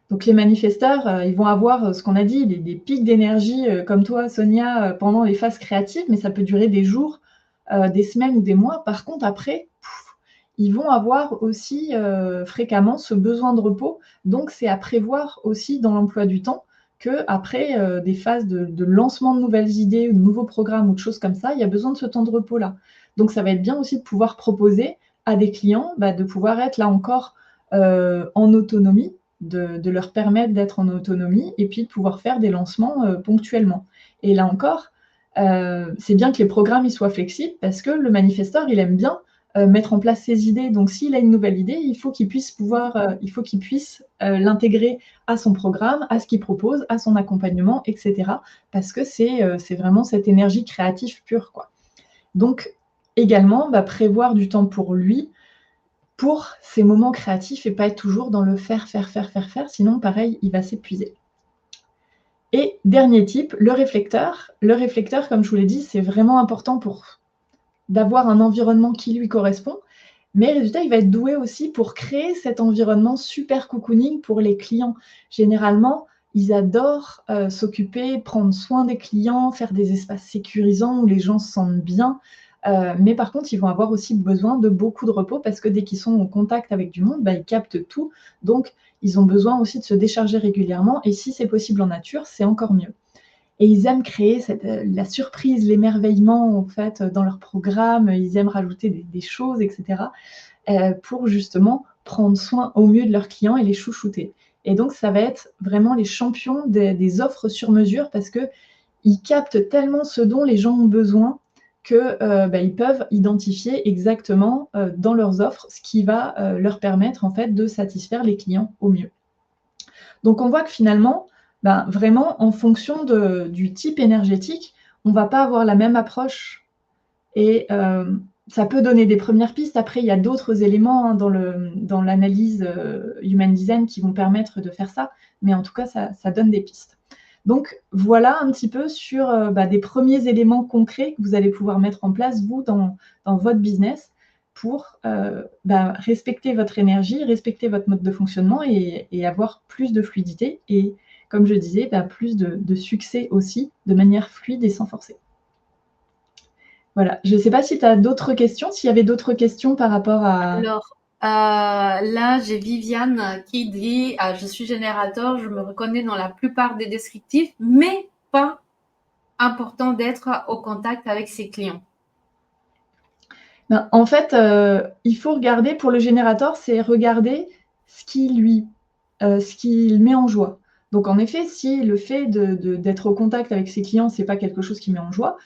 Donc, les manifesteurs, ils vont avoir ce qu'on a dit, des pics d'énergie comme toi, Sonia, pendant les phases créatives, mais ça peut durer des jours, des semaines ou des mois. Par contre, après, ils vont avoir aussi fréquemment ce besoin de repos. Donc, c'est à prévoir aussi dans l'emploi du temps qu'après des phases de lancement de nouvelles idées, ou de nouveaux programmes ou de choses comme ça, il y a besoin de ce temps de repos-là. Donc, ça va être bien aussi de pouvoir proposer à des clients, de pouvoir être là encore en autonomie, de leur permettre d'être en autonomie et puis de pouvoir faire des lancements ponctuellement. Et là encore, c'est bien que les programmes ils soient flexibles parce que le manifesteur, il aime bien mettre en place ses idées. Donc, s'il a une nouvelle idée, il faut qu'il puisse l'intégrer à son programme, à ce qu'il propose, à son accompagnement, etc. Parce que c'est vraiment cette énergie créative pure, quoi. Donc, également, prévoir du temps pour lui, pour ces moments créatifs et pas être toujours dans le faire, sinon, pareil, il va s'épuiser. Et dernier type, le réflecteur. Le réflecteur, comme je vous l'ai dit, c'est vraiment important d'avoir un environnement qui lui correspond. Mais résultat, il va être doué aussi pour créer cet environnement super cocooning pour les clients. Généralement, ils adorent s'occuper, prendre soin des clients, faire des espaces sécurisants où les gens se sentent bien. Mais par contre, ils vont avoir aussi besoin de beaucoup de repos parce que dès qu'ils sont en contact avec du monde, ils captent tout. Donc, ils ont besoin aussi de se décharger régulièrement. Et si c'est possible en nature, c'est encore mieux. Et ils aiment créer la surprise, l'émerveillement en fait dans leur programme. Ils aiment rajouter des choses, etc. Pour justement prendre soin au mieux de leurs clients et les chouchouter. Et donc, ça va être vraiment les champions des offres sur mesure parce qu'ils captent tellement ce dont les gens ont besoin qu'ils peuvent identifier exactement dans leurs offres ce qui va leur permettre en fait de satisfaire les clients au mieux. Donc, on voit que finalement, vraiment, en fonction du type énergétique, on ne va pas avoir la même approche. Et ça peut donner des premières pistes. Après, il y a d'autres éléments dans l'analyse Human Design qui vont permettre de faire ça. Mais en tout cas, ça donne des pistes. Donc, voilà un petit peu sur des premiers éléments concrets que vous allez pouvoir mettre en place, vous, dans votre business pour respecter votre énergie, respecter votre mode de fonctionnement et avoir plus de fluidité et, comme je disais, plus de succès aussi, de manière fluide et sans forcer. Voilà, je ne sais pas si tu as d'autres questions, s'il y avait d'autres questions par rapport à…
Alors, là, j'ai Viviane qui dit je suis générateur, je me reconnais dans la plupart des descriptifs, mais pas important d'être au contact avec ses clients.
En fait, il faut regarder, pour le générateur, c'est regarder ce qu'il met en joie. Donc, en effet, si le fait d'être au contact avec ses clients, ce n'est pas quelque chose qui met en joie,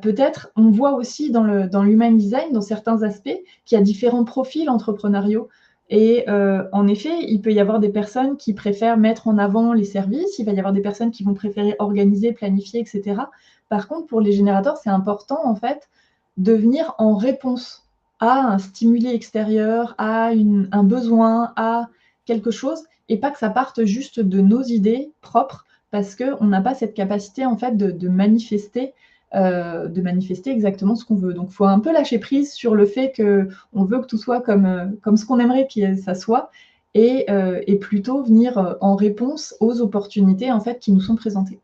peut-être on voit aussi dans l'Human Design, dans certains aspects, qu'il y a différents profils entrepreneuriaux. Et en effet, il peut y avoir des personnes qui préfèrent mettre en avant les services, il va y avoir des personnes qui vont préférer organiser, planifier, etc. Par contre, pour les générateurs, c'est important, en fait, de venir en réponse à un stimuli extérieur, à un besoin, à quelque chose, et pas que ça parte juste de nos idées propres, parce qu'on n'a pas cette capacité en fait de manifester exactement ce qu'on veut. Donc, il faut un peu lâcher prise sur le fait qu'on veut que tout soit comme ce qu'on aimerait que ça soit, et plutôt venir en réponse aux opportunités en fait qui nous sont présentées.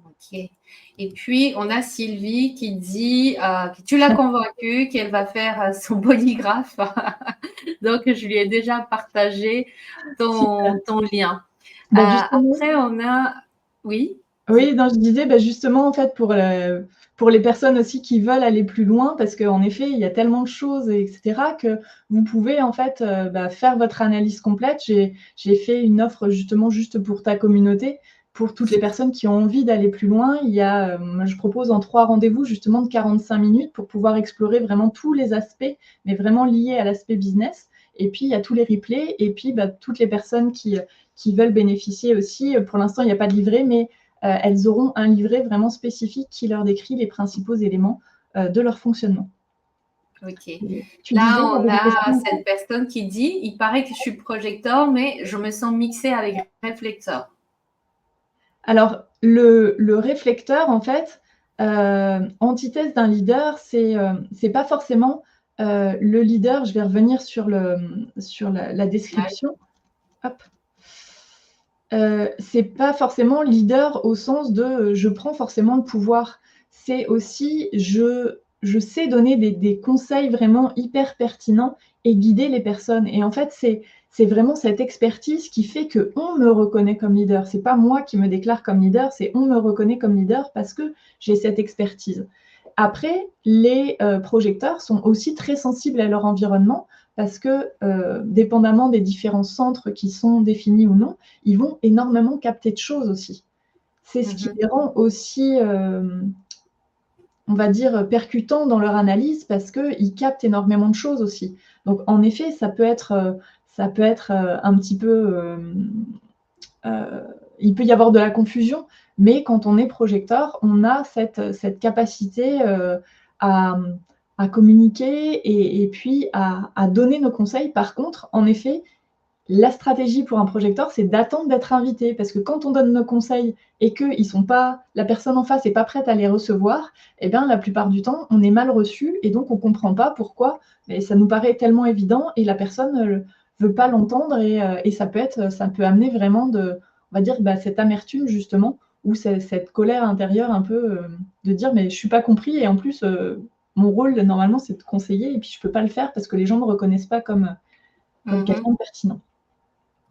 Ok. Et puis, on a Sylvie qui dit que tu l'as convaincue qu'elle va faire son polygraphe. Donc, je lui ai déjà partagé ton lien. Après, on a… Oui.
Oui, non, je disais justement, en fait, pour les personnes aussi qui veulent aller plus loin, parce qu'en effet, il y a tellement de choses, etc., que vous pouvez, en fait, faire votre analyse complète. J'ai fait une offre justement juste pour ta communauté, pour toutes les personnes qui ont envie d'aller plus loin. Je propose en 3 rendez-vous justement de 45 minutes pour pouvoir explorer vraiment tous les aspects, mais vraiment liés à l'aspect business. Et puis, il y a tous les replays, et puis toutes les personnes qui veulent bénéficier aussi. Pour l'instant, il n'y a pas de livret, mais elles auront un livret vraiment spécifique qui leur décrit les principaux éléments de leur fonctionnement.
Ok. Là, on a cette personne qui dit, il paraît que je suis projecteur, mais je me sens mixée avec réflecteur.
Alors, le réflecteur, en fait, antithèse d'un leader, c'est pas forcément le leader. Je vais revenir sur la description. Hop. C'est pas forcément leader au sens de je prends forcément le pouvoir. C'est aussi je sais donner des conseils vraiment hyper pertinents et guider les personnes. Et en fait, c'est vraiment cette expertise qui fait qu'on me reconnaît comme leader. C'est pas moi qui me déclare comme leader, c'est on me reconnaît comme leader parce que j'ai cette expertise. après, les projecteurs sont aussi très sensibles à leur environnement parce que, dépendamment des différents centres qui sont définis ou non, ils vont énormément capter de choses aussi. C'est ce qui les rend aussi, on va dire, percutants dans leur analyse parce qu'ils captent énormément de choses aussi. Donc en effet, ça peut être, un petit peu, il peut y avoir de la confusion, mais quand on est projecteur, on a cette capacité, à, à communiquer et puis à donner nos conseils. Par contre, en effet, la stratégie pour un projecteur, c'est d'attendre d'être invité parce que quand on donne nos conseils et que la personne en face n'est pas prête à les recevoir, eh bien, la plupart du temps, on est mal reçu et donc on ne comprend pas pourquoi. Mais ça nous paraît tellement évident et la personne ne veut pas l'entendre et ça peut amener vraiment on va dire, cette amertume justement ou cette colère intérieure un peu de dire mais je ne suis pas compris et en plus mon rôle normalement c'est de conseiller et puis je ne peux pas le faire parce que les gens ne me reconnaissent pas comme quelqu'un de pertinent.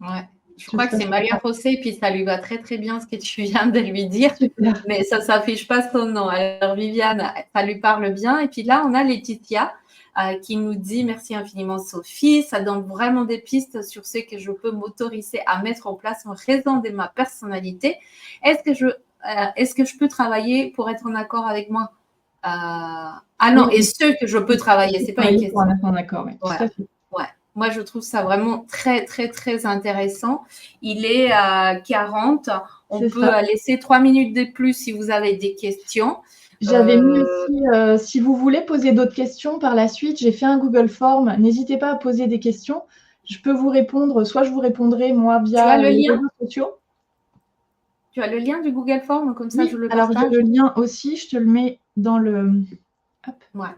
Ouais. Je crois que c'est Maria José, puis ça lui va très très bien ce que tu viens de lui dire,
Super.
mais ça ne s'affiche pas son nom. Alors Viviane, ça lui parle bien. Et puis là, on a Laetitia qui nous dit « Merci infiniment Sophie, ça donne vraiment des pistes sur ce que je peux m'autoriser à mettre en place en raison de ma personnalité. Est-ce que je peux travailler pour être en accord avec moi ?» Ah non, et ce que je peux travailler, c'est pas une question.
Pour en être en accord, oui,
ouais.
tout à fait.
Ouais. Moi, je trouve ça vraiment très, très, très intéressant. Il est à 40. On peut laisser 3 minutes de plus si vous avez des questions.
J'avais mis aussi, si vous voulez poser d'autres questions par la suite, j'ai fait un Google Form. N'hésitez pas à poser des questions. Je peux vous répondre, soit je vous répondrai moi via les réseaux sociaux.
Tu as le lien du Google Form, comme ça je le partage.
Alors j'ai le lien aussi, je te le mets dans le… Hop.
Ouais.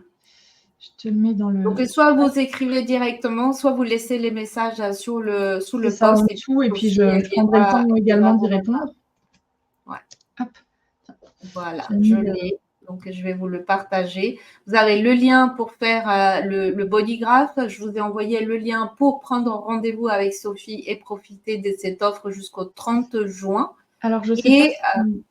Je te le mets dans le…
Donc, soit vous écrivez directement, soit vous laissez les messages sous le post.
En dessous, et puis je prendrai le temps également d'y répondre.
Ouais.
Hop.
Voilà, je l'ai. Donc, je vais vous le partager. Vous avez le lien pour faire le bodygraph. Je vous ai envoyé le lien pour prendre rendez-vous avec Sophie et profiter de cette offre jusqu'au 30 juin.
Alors, je sais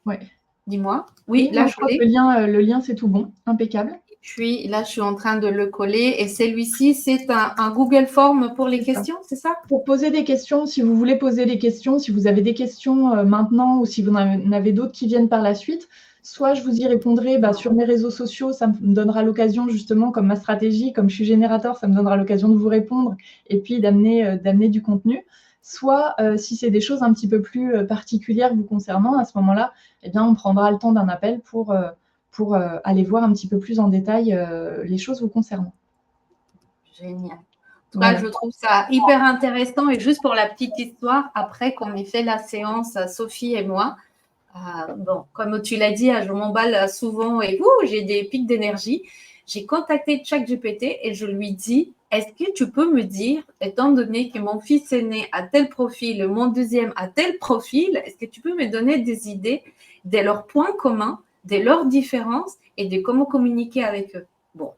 pas si…
Dis-moi. Oui, là,
je crois que le lien, c'est tout bon. Impeccable.
Et puis, là, je suis en train de le coller. Et celui-ci, c'est un Google Form pour les questions, c'est ça?
Pour poser des questions, si vous voulez poser des questions, si vous avez des questions maintenant ou si vous en avez d'autres qui viennent par la suite, soit je vous y répondrai sur mes réseaux sociaux, ça me donnera l'occasion justement, comme ma stratégie, comme je suis générateur, ça me donnera l'occasion de vous répondre et puis d'amener du contenu. Soit, si c'est des choses un petit peu plus particulières vous concernant, à ce moment-là, eh bien, on prendra le temps d'un appel pour aller voir un petit peu plus en détail les choses vous concernant.
Génial. En tout cas, je trouve ça hyper intéressant. Et juste pour la petite histoire, après qu'on ait fait la séance, Sophie et moi, bon, comme tu l'as dit, je m'emballe souvent et j'ai des pics d'énergie. J'ai contacté ChatGPT et je lui dis, est-ce que tu peux me dire, étant donné que mon fils aîné a tel profil, mon deuxième a tel profil, est-ce que tu peux me donner des idées de leurs points communs, de leurs différences et de comment communiquer avec eux? Bon,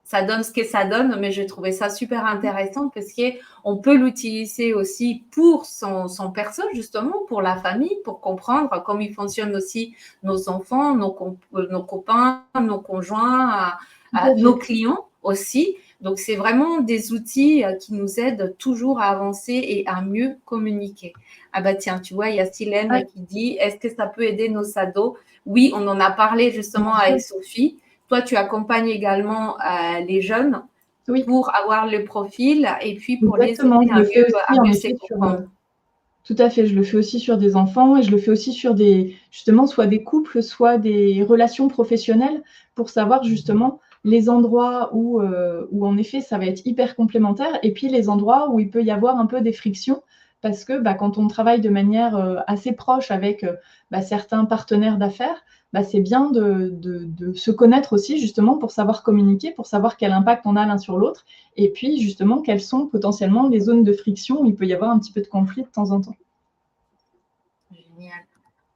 ça donne ce que ça donne, mais j'ai trouvé ça super intéressant parce qu'on peut l'utiliser aussi pour son perso, justement, pour la famille, pour comprendre comment ils fonctionnent aussi nos enfants, nos copains, nos conjoints, nos clients aussi. Donc, c'est vraiment des outils qui nous aident toujours à avancer et à mieux communiquer. Ah bah tiens, tu vois, il y a Silène qui dit, est-ce que ça peut aider nos ados? Oui, on en a parlé justement avec Sophie. Toi, tu accompagnes également les jeunes pour avoir le profil et puis pour les aider à mieux se comprendre.
Tout à fait, je le fais aussi sur des enfants et je le fais aussi sur justement, soit des couples, soit des relations professionnelles pour savoir justement les endroits où en effet, ça va être hyper complémentaire et puis les endroits où il peut y avoir un peu des frictions parce que quand on travaille de manière assez proche avec certains partenaires d'affaires, c'est bien de se connaître aussi justement pour savoir communiquer, pour savoir quel impact on a l'un sur l'autre et puis justement quelles sont potentiellement les zones de friction où il peut y avoir un petit peu de conflit de temps en temps.
Génial.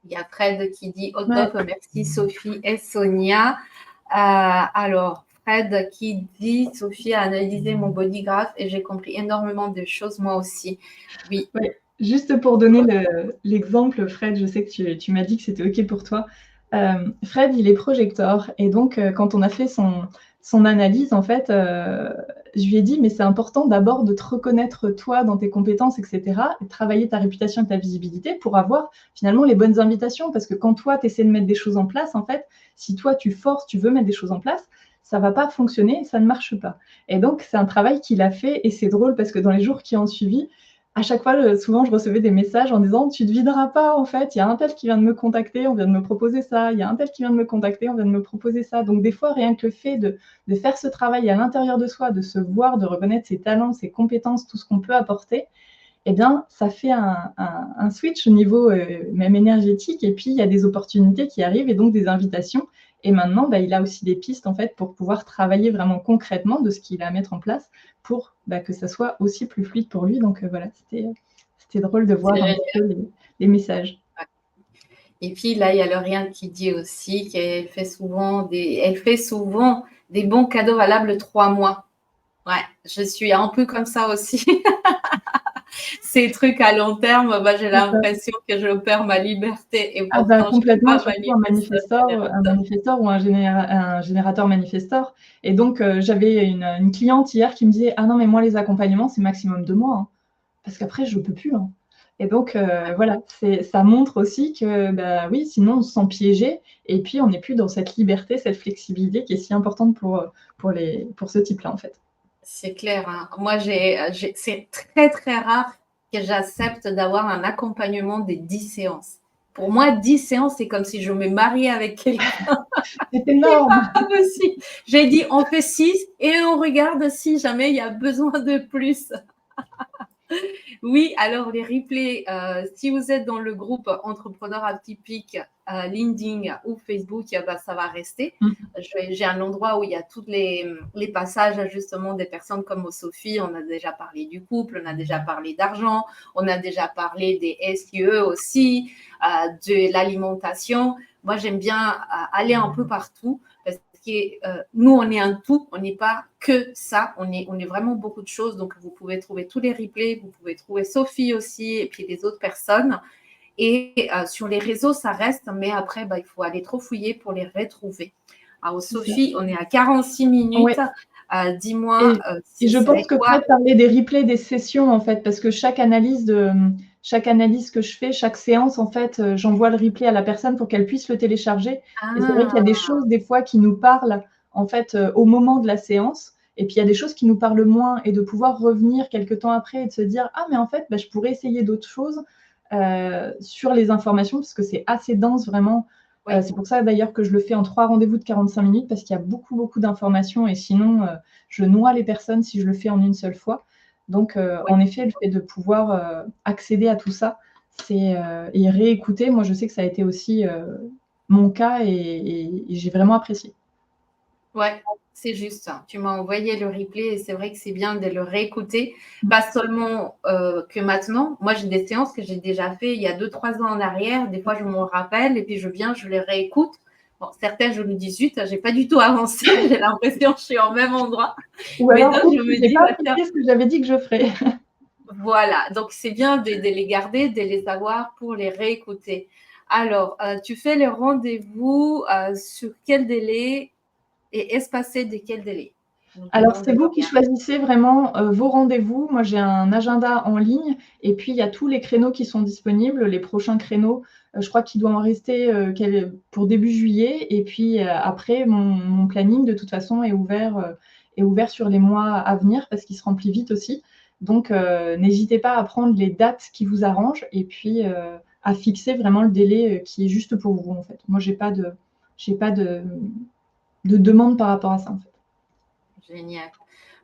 Il y a Fred qui dit au top, merci Sophie et Sonia. Alors, Fred qui dit Sophie a analysé mon bodygraph et j'ai compris énormément de choses moi aussi. Oui.
Juste pour donner l'exemple, Fred, je sais que tu m'as dit que c'était OK pour toi. Fred, il est projecteur et donc quand on a fait son analyse, en fait, je lui ai dit: «Mais c'est important d'abord de te reconnaître toi dans tes compétences et cetera et de travailler ta réputation et ta visibilité pour avoir finalement les bonnes invitations». Parce que quand toi, tu essaies de mettre des choses en place, en fait, si toi tu forces, tu veux mettre des choses en place, ça va pas fonctionner, ça ne marche pas. Et donc c'est un travail qu'il a fait et c'est drôle parce que dans les jours qui ont suivi, à chaque fois, souvent, je recevais des messages en disant: «Tu te videras pas, en fait, il y a un tel qui vient de me contacter, on vient de me proposer ça. Il y a un tel qui vient de me contacter, on vient de me proposer ça». Donc des fois, rien que le fait de faire ce travail à l'intérieur de soi, de se voir, de reconnaître ses talents, ses compétences, tout ce qu'on peut apporter, eh bien, ça fait un switch au niveau, même énergétique et puis il y a des opportunités qui arrivent et donc des invitations et maintenant, bah, il a aussi des pistes, en fait, pour pouvoir travailler vraiment concrètement de ce qu'il a à mettre en place pour, bah, que ça soit aussi plus fluide pour lui donc voilà, c'était drôle de voir
C'est
un
génial.
petit peu les messages.
Et puis là, il y a Lauriane qui dit aussi qu'elle fait souvent des bons cadeaux valables 3 mois. Ouais, je suis un peu comme ça aussi. Ces trucs à long terme, bah, j'ai
C'est ça.
l'impression que je perds ma liberté et
Ah bah,
pourtant je ne peux
complètement,
pas
surtout
manifester un
un
générateur.
manifesteur ou un générateur manifesteur et donc j'avais une cliente hier qui me disait: «Ah non, mais moi les accompagnements, c'est maximum 2 mois, hein, parce qu'après je peux plus, hein». Et donc voilà, ça montre aussi que, bah, oui, sinon on se sent piégé et puis on n'est plus dans cette liberté, cette flexibilité qui est si importante pour ce type-là, en fait.
C'est clair, hein. Moi, c'est très, très rare que j'accepte d'avoir un accompagnement des 10 séances. Pour moi, 10 séances, c'est comme si je me mariais avec quelqu'un.
C'est
C'est
énorme!
pas possible. J'ai dit, on fait 6 et on regarde si jamais il y a besoin de plus. Oui, alors les replays, si vous êtes dans le groupe Entrepreneurs Atypiques, LinkedIn ou Facebook, bah, ça va rester.
Mmh.
J'ai un endroit où il y a tous les passages justement des personnes comme Sophie. On a déjà parlé du couple, on a déjà parlé d'argent, on a déjà parlé des SIE aussi, de l'alimentation. Moi, j'aime bien aller un peu partout parce que nous, on est un tout, on n'est pas que ça, on est vraiment beaucoup de choses. Donc, vous pouvez trouver tous les replays, vous pouvez trouver Sophie aussi et puis les autres personnes. Et sur les réseaux, ça reste, mais après, bah, il faut aller trop fouiller pour les retrouver. Alors,
C'est ça.
Sophie, on est à 46 minutes.
Ouais.
Dis-moi
Et
si
je pense
c'est
que
quoi.
Fred parlait des replays des sessions, en fait, parce que chaque analyse que je fais, chaque séance, en fait, j'envoie le replay à la personne pour qu'elle puisse le télécharger et c'est vrai qu'il y a des
Ah,
choses, des fois, qui nous parlent, en fait, au moment de la séance et puis il y a des choses qui nous parlent moins et de pouvoir revenir quelque temps après et de se dire: «Ah mais en fait, bah, je pourrais essayer d'autres choses», sur les informations parce que c'est assez dense vraiment.
oui,
C'est pour ça d'ailleurs que je le fais en 3 rendez-vous de 45 minutes parce qu'il y a beaucoup, beaucoup d'informations et sinon, je noie les personnes si je le fais en une seule fois. Donc,
oui.
en effet, le fait de pouvoir accéder à tout ça, et réécouter, moi je sais que ça a été aussi mon cas et j'ai vraiment apprécié.
Ouais, c'est juste ça. Tu m'as envoyé le replay et c'est vrai que c'est bien de le réécouter.
Mmh.
Pas seulement que maintenant. Moi, j'ai des séances que j'ai déjà fait il y a 2, 3 ans en arrière. Des fois, je m'en rappelle et puis je viens, je les réécoute. Bon, certaines, je me dis, zut, j'ai pas du tout avancé. J'ai l'impression que je suis au même endroit.
Ou
Mais
alors:
d'autres, je
«Oups,
me
j'ai
dis,
pas
bah, tiens,
appliqué ce que j'avais dit que je ferais».
voilà. Donc, c'est bien de les garder, de les avoir pour les réécouter. Alors, tu fais les rendez-vous sur quel délai et espacé de quel délai? Nous
Alors,
demande
c'est vous qui
Lauriane.
choisissez vraiment, vos rendez-vous. Moi, j'ai un agenda en ligne et puis il y a tous les créneaux qui sont disponibles. Les prochains créneaux, je crois qu'il doit en rester, pour début juillet et puis, après mon planning de toute façon est ouvert sur les mois à venir parce qu'il se remplit vite aussi. Donc, n'hésitez pas à prendre les dates qui vous arrangent et puis, à fixer vraiment le délai, qui est juste pour vous, en fait. Moi, j'ai pas de demande par rapport à ça, en fait.
Génial.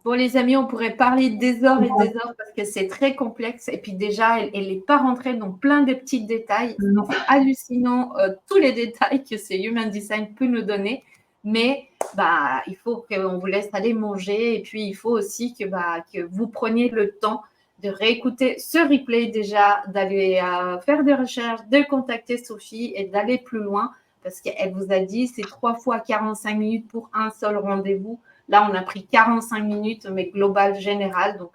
Bon, les amis, on pourrait parler des heures et des heures parce que c'est très complexe. Et puis déjà, elle n'est pas rentrée dans plein de petits détails.
Non.
C'est hallucinant, tous les détails que ce Human Design peut nous donner. Mais bah, il faut qu'on vous laisse aller manger. Et puis, il faut aussi que vous preniez le temps de réécouter ce replay déjà, d'aller faire des recherches, de contacter Sophie et d'aller plus loin. Parce qu'elle vous a dit, c'est 3 fois 45 minutes pour un seul rendez-vous. Là, on a pris 45 minutes, mais global, général. Donc,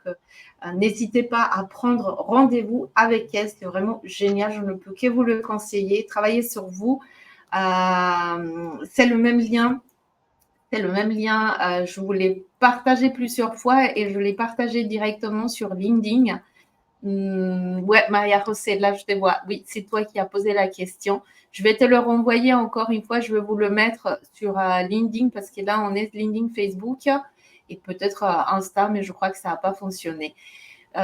n'hésitez pas à prendre rendez-vous avec elle. C'est vraiment génial. Je ne peux que vous le conseiller. Travaillez sur vous. C'est le même lien. C'est le même lien. Je vous l'ai partagé plusieurs fois et je l'ai partagé directement sur LinkedIn. Ouais, Maria José, là, je te vois. Oui, c'est toi qui as posé la question. Je vais te le renvoyer encore une fois. Je vais vous le mettre sur LinkedIn parce que là, on est LinkedIn, Facebook et peut-être Insta, mais je crois que ça n'a pas fonctionné.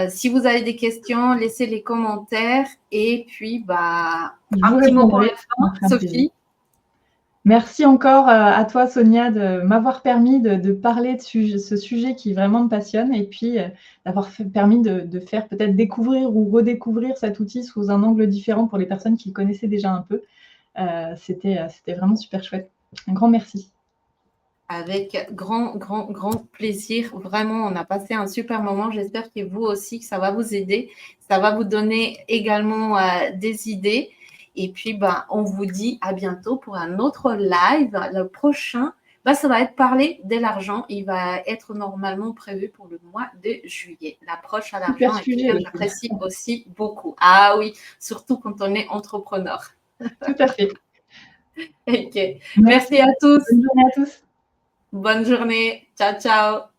Si vous avez des questions, laissez les commentaires. Et puis, un petit mot pour la fin, Sophie.
Merci encore à toi, Sonia, de m'avoir permis de parler de ce sujet qui vraiment me passionne et puis d'avoir permis de faire peut-être découvrir ou redécouvrir cet outil sous un angle différent pour les personnes qui le connaissaient déjà un peu. C'était vraiment super chouette. Un grand merci.
Avec grand plaisir. Vraiment, on a passé un super moment. J'espère que vous aussi, que ça va vous aider. Ça va vous donner également des idées. Et puis, on vous dit à bientôt pour un autre live. Le prochain, ça va être parler de l'argent. Il va être normalement prévu pour le mois de juillet. L'approche à l'argent est quelque chose que j'apprécie aussi beaucoup. Ah oui, surtout quand on est entrepreneur.
Tout à fait.
Ok. Merci à tous.
Bonne journée à tous.
Bonne journée. Ciao, ciao.